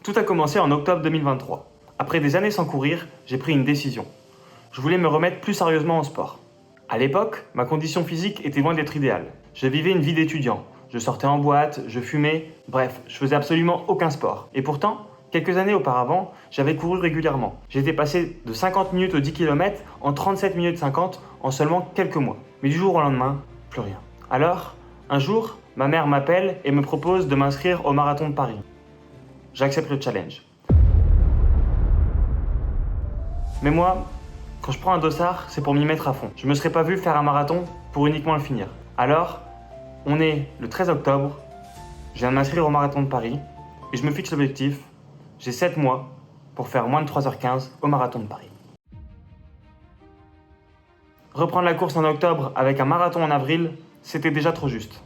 Tout a commencé en octobre 2023. Après des années sans courir, j'ai pris une décision. Je voulais me remettre plus sérieusement au sport. À l'époque, ma condition physique était loin d'être idéale. Je vivais une vie d'étudiant. Je sortais en boîte, je fumais, bref, je faisais absolument aucun sport. Et pourtant, quelques années auparavant, j'avais couru régulièrement. J'étais passé de 50 minutes aux 10 km en 37 minutes 50 en seulement quelques mois. Mais du jour au lendemain, plus rien. Alors, un jour, ma mère m'appelle et me propose de m'inscrire au marathon de Paris. J'accepte le challenge. Mais moi, quand je prends un dossard, c'est pour m'y mettre à fond. Je me serais pas vu faire un marathon pour uniquement le finir. Alors, on est le 13 octobre, je viens de m'inscrire au marathon de Paris et je me fixe l'objectif, j'ai 7 mois pour faire moins de 3h15 au marathon de Paris. Reprendre la course en octobre avec un marathon en avril, c'était déjà trop juste.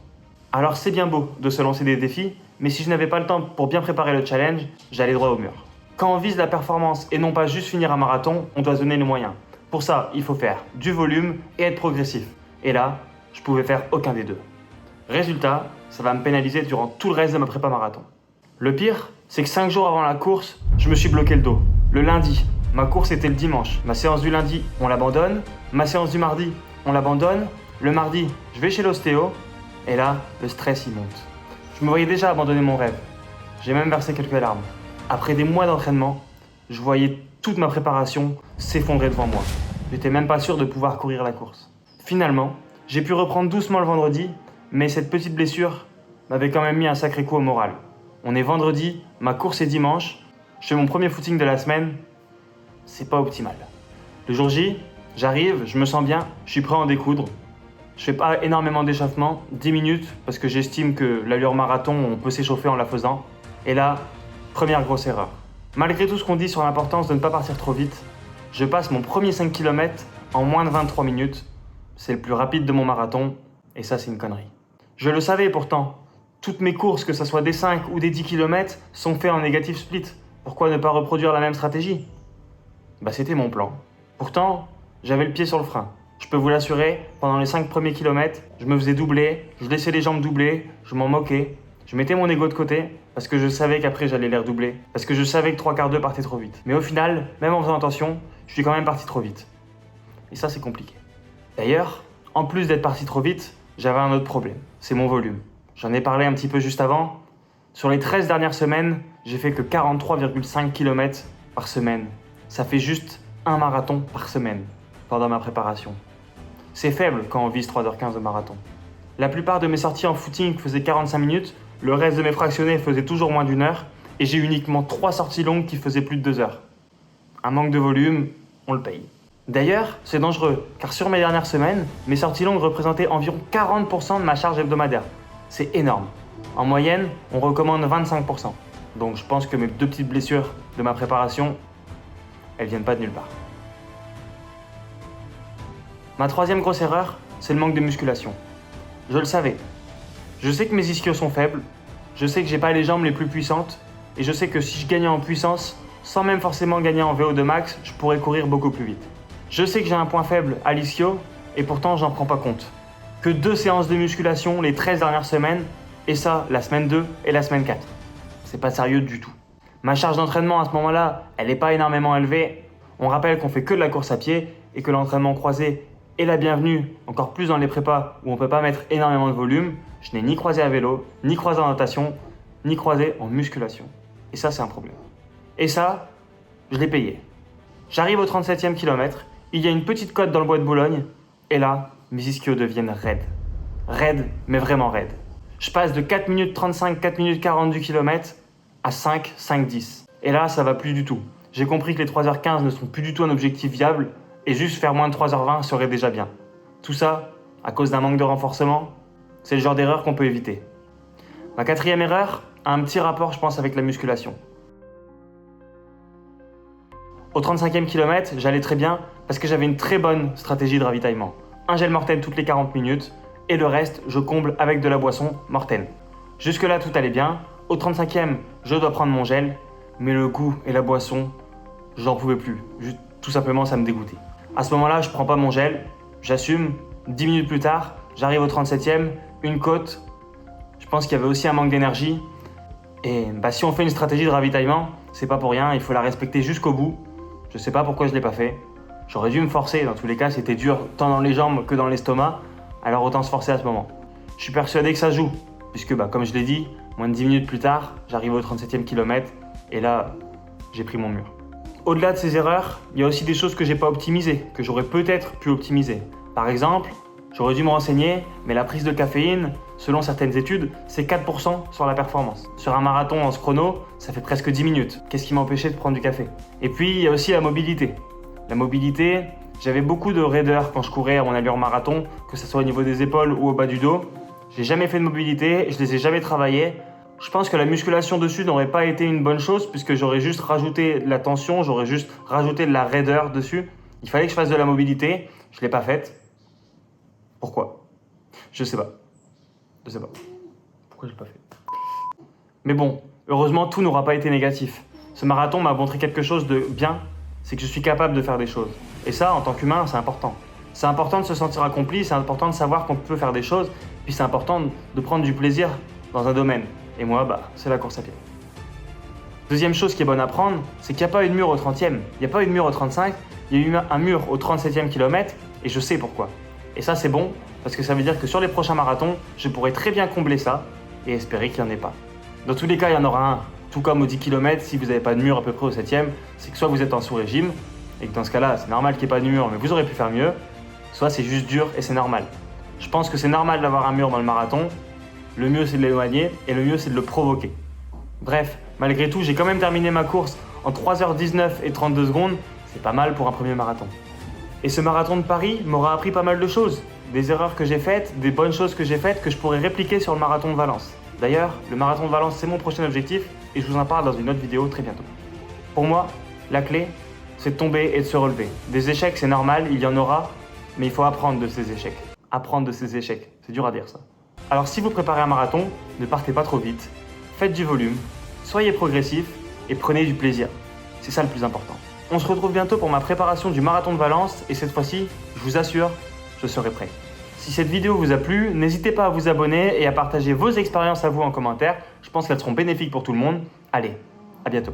Alors c'est bien beau de se lancer des défis, mais si je n'avais pas le temps pour bien préparer le challenge, j'allais droit au mur. Quand on vise la performance et non pas juste finir un marathon, on doit se donner les moyens. Pour ça, il faut faire du volume et être progressif. Et là, je pouvais faire aucun des deux. Résultat, ça va me pénaliser durant tout le reste de ma prépa marathon. Le pire, c'est que 5 jours avant la course, je me suis bloqué le dos. Le lundi, ma course était le dimanche. Ma séance du lundi, on l'abandonne. Ma séance du mardi, on l'abandonne. Le mardi, je vais chez l'ostéo. Et là, le stress y monte. Je me voyais déjà abandonner mon rêve. J'ai même versé quelques larmes. Après des mois d'entraînement, je voyais toute ma préparation s'effondrer devant moi. J'étais même pas sûr de pouvoir courir la course. Finalement, j'ai pu reprendre doucement le vendredi, mais cette petite blessure m'avait quand même mis un sacré coup au moral. On est vendredi, ma course est dimanche, je fais mon premier footing de la semaine, c'est pas optimal. Le jour J, j'arrive, je me sens bien, je suis prêt à en découdre. Je fais pas énormément d'échauffement, 10 minutes, parce que j'estime que l'allure marathon, on peut s'échauffer en la faisant. Et là, première grosse erreur. Malgré tout ce qu'on dit sur l'importance de ne pas partir trop vite, je passe mon premier 5 km en moins de 23 minutes. C'est le plus rapide de mon marathon, et ça c'est une connerie. Je le savais pourtant, toutes mes courses, que ce soit des 5 ou des 10 km, sont faites en négatif split. Pourquoi ne pas reproduire la même stratégie ? C'était mon plan. Pourtant, j'avais le pied sur le frein. Je peux vous l'assurer, pendant les 5 premiers kilomètres, je me faisais doubler, je laissais les jambes doubler, je m'en moquais. Je mettais mon ego de côté, parce que je savais qu'après j'allais les redoubler, parce que je savais que 3/4 d'eux partaient trop vite. Mais au final, même en faisant attention, je suis quand même parti trop vite. Et ça, c'est compliqué. D'ailleurs, en plus d'être parti trop vite, j'avais un autre problème, c'est mon volume. J'en ai parlé un petit peu juste avant. Sur les 13 dernières semaines, j'ai fait que 43,5 km par semaine. Ça fait juste un marathon par semaine pendant ma préparation. C'est faible quand on vise 3h15 au marathon. La plupart de mes sorties en footing faisaient 45 minutes, le reste de mes fractionnés faisait toujours moins d'1 heure, et j'ai uniquement 3 sorties longues qui faisaient plus de 2 heures. Un manque de volume, on le paye. D'ailleurs, c'est dangereux, car sur mes dernières semaines, mes sorties longues représentaient environ 40% de ma charge hebdomadaire. C'est énorme. En moyenne, on recommande 25%. Donc je pense que mes 2 petites blessures de ma préparation, elles viennent pas de nulle part. Ma troisième grosse erreur, c'est le manque de musculation. Je le savais. Je sais que mes ischios sont faibles, je sais que j'ai pas les jambes les plus puissantes, et je sais que si je gagnais en puissance, sans même forcément gagner en VO2 max, je pourrais courir beaucoup plus vite. Je sais que j'ai un point faible à l'ischio, et pourtant j'en prends pas compte. Que 2 séances de musculation les 13 dernières semaines, et ça la semaine 2 et la semaine 4. C'est pas sérieux du tout. Ma charge d'entraînement à ce moment-là, elle est pas énormément élevée. On rappelle qu'on fait que de la course à pied, et que l'entraînement croisé est la bienvenue, encore plus dans les prépas où on peut pas mettre énormément de volume. Je n'ai ni croisé à vélo, ni croisé en natation, ni croisé en musculation. Et ça, c'est un problème. Et ça, je l'ai payé. J'arrive au 37e kilomètre, il y a une petite côte dans le bois de Boulogne, et là, mes ischios deviennent raides. Raides, mais vraiment raides. Je passe de 4 minutes 35, 4 minutes 40 du kilomètre à 5, 5-10. Et là, ça va plus du tout. J'ai compris que les 3h15 ne sont plus du tout un objectif viable, et juste faire moins de 3h20 serait déjà bien. Tout ça, à cause d'un manque de renforcement, c'est le genre d'erreur qu'on peut éviter. Ma 4e erreur a un petit rapport, je pense, avec la musculation. Au 35e kilomètre, j'allais très bien parce que j'avais une très bonne stratégie de ravitaillement. Un gel Morten toutes les 40 minutes et le reste, je comble avec de la boisson Morten. Jusque-là, tout allait bien. Au 35e, je dois prendre mon gel, mais le goût et la boisson, j'en pouvais plus. Tout simplement, ça me dégoûtait. À ce moment-là, je prends pas mon gel, j'assume. 10 minutes plus tard, j'arrive au 37e, une côte. Je pense qu'il y avait aussi un manque d'énergie. Et si on fait une stratégie de ravitaillement, c'est pas pour rien, il faut la respecter jusqu'au bout. Je sais pas pourquoi je l'ai pas fait. J'aurais dû me forcer, dans tous les cas c'était dur tant dans les jambes que dans l'estomac, alors autant se forcer à ce moment. Je suis persuadé que ça joue, puisque comme je l'ai dit, moins de 10 minutes plus tard, j'arrive au 37e kilomètre, et là, j'ai pris mon mur. Au-delà de ces erreurs, il y a aussi des choses que j'ai pas optimisées, que j'aurais peut-être pu optimiser. Par exemple, j'aurais dû me renseigner, mais la prise de caféine, selon certaines études, c'est 4% sur la performance. Sur un marathon en chrono, ça fait presque 10 minutes. Qu'est-ce qui m'empêchait de prendre du café? Et puis, il y a aussi la mobilité. La mobilité, j'avais beaucoup de raideurs quand je courais à mon allure marathon, que ce soit au niveau des épaules ou au bas du dos. J'ai jamais fait de mobilité, je les ai jamais travaillées. Je pense que la musculation dessus n'aurait pas été une bonne chose puisque j'aurais juste rajouté de la tension, j'aurais juste rajouté de la raideur dessus. Il fallait que je fasse de la mobilité, je l'ai pas faite. Pourquoi? Je sais pas. Pourquoi je l'ai pas fait? Mais bon, heureusement tout n'aura pas été négatif. Ce marathon m'a montré quelque chose de bien, c'est que je suis capable de faire des choses. Et ça, en tant qu'humain, c'est important. C'est important de se sentir accompli, c'est important de savoir qu'on peut faire des choses, puis c'est important de prendre du plaisir dans un domaine. Et moi, c'est la course à pied. Deuxième chose qui est bonne à prendre, c'est qu'il n'y a pas eu de mur au 30e, il n'y a pas eu de mur au 35, il y a eu un mur au 37e kilomètre, et je sais pourquoi. Et ça, c'est bon, parce que ça veut dire que sur les prochains marathons, je pourrais très bien combler ça, et espérer qu'il n'y en ait pas. Dans tous les cas, il y en aura un. Tout comme aux 10 km, si vous n'avez pas de mur à peu près au 7e, c'est que soit vous êtes en sous-régime, et que dans ce cas-là, c'est normal qu'il n'y ait pas de mur, mais vous aurez pu faire mieux, soit c'est juste dur et c'est normal. Je pense que c'est normal d'avoir un mur dans le marathon, le mieux c'est de l'éloigner, et le mieux c'est de le provoquer. Bref, malgré tout, j'ai quand même terminé ma course en 3h19 et 32 secondes, c'est pas mal pour un premier marathon. Et ce marathon de Paris m'aura appris pas mal de choses, des erreurs que j'ai faites, des bonnes choses que j'ai faites que je pourrais répliquer sur le marathon de Valence. D'ailleurs, le marathon de Valence c'est mon prochain objectif, et je vous en parle dans une autre vidéo très bientôt. Pour moi, la clé, c'est de tomber et de se relever. Des échecs, c'est normal, il y en aura, mais il faut apprendre de ces échecs. Apprendre de ces échecs, c'est dur à dire ça. Alors si vous préparez un marathon, ne partez pas trop vite, faites du volume, soyez progressif et prenez du plaisir. C'est ça le plus important. On se retrouve bientôt pour ma préparation du marathon de Valence, et cette fois-ci, je vous assure, je serai prêt. Si cette vidéo vous a plu, n'hésitez pas à vous abonner et à partager vos expériences à vous en commentaire. Je pense qu'elles seront bénéfiques pour tout le monde. Allez, à bientôt.